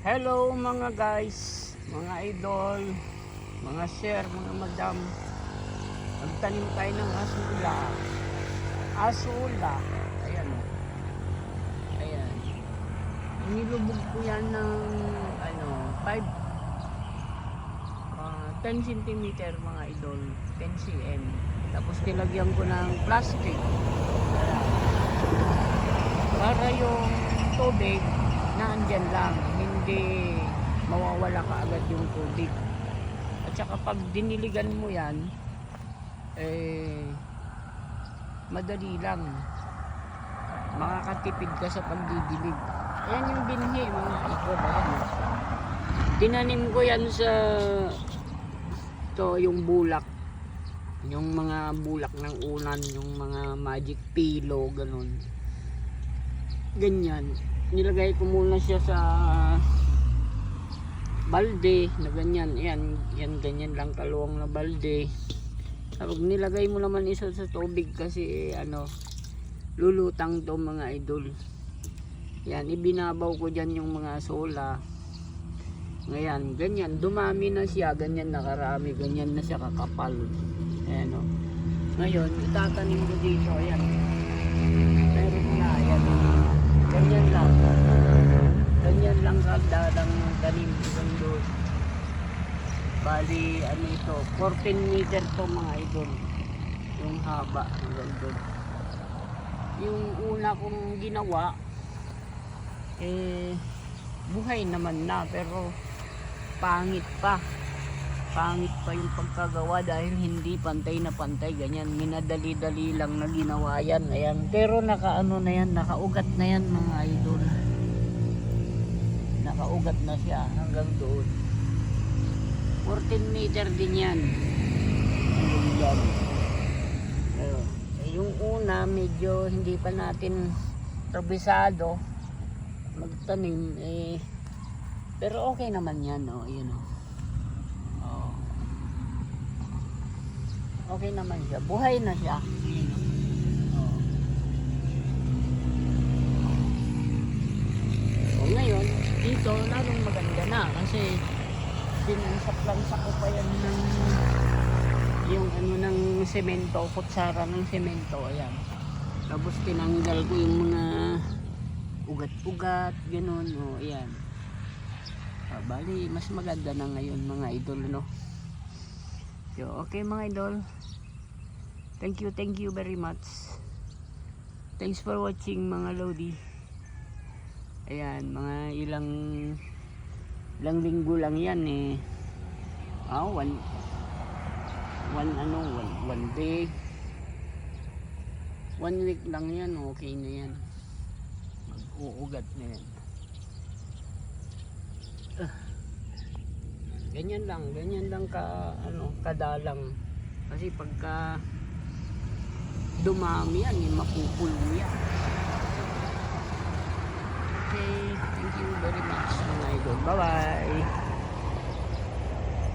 Hello mga guys, mga idol, mga sir, mga madam. Magtanim tayo ng asula. Asula. Ayan o. Ayan. Nilubog ko yan ng 10 cm mga idol. 10 cm. Tapos nilagyan ko ng plastic. Para yung tubig na andyan lang, hindi mawawala ka agad yung tubig. At saka pag diniligan mo yan, madali lang, makakatipid ka sa pagdidilig. Ayan yung binhi mga idol. Ayan. Tinanim ko yan sa yung bulak, yung mga bulak ng unan, yung mga magic pillow, ganun, ganyan. Nilagay ko muna siya sa balde na ganyan. Yan ganyan lang kaluwang na balde. Tapos nilagay mo naman isa sa tubig kasi lulutang to mga idol. Yan, ibinabaw ko dyan yung mga sola. Ngayon, ganyan, dumami na siya, ganyan nakarami, ganyan na siya kakapal. Ayan o. Ngayon, itatanim ko dito, ayan. Meron na, ayan. Ganyan lang. Ganyan lang kagdadang tanim hanggang doon. Bali, 14 meter to mga idol. Yung haba hanggang doon. Yung una kong ginawa, buhay naman na, pero pangit pa yung pagkagawa dahil hindi pantay na pantay, ganyan, minadali-dali lang na ginawa yan. Ayan, pero nakaano na yan, nakaugat na yan mga idol, nakaugat na siya hanggang doon. 14 meter din yan. Yung una medyo hindi pa natin trabisado magtanim, pero okay naman yan, yun o. Okay naman siya, buhay na siya. Ngayon dito lalong maganda na kasi sinasaklansak ko pa yan ng yung ng semento, kutsara ng semento. Ayan, tapos tinanggal ko yung mga ugat-ugat, gano'n. Ayan. Bali, mas maganda na ngayon mga idol, no? So, okay mga idol. Thank you very much. Thanks for watching mga lodi. Ayan, mga ilang linggo lang yan one day, 1 week lang yan, okay na yan. Mag-uugat na yan. Ganyan lang kadalang. Kasi pagka dumami yan, mapupulo yan. Okay, thank you very much mga idol. Bye bye.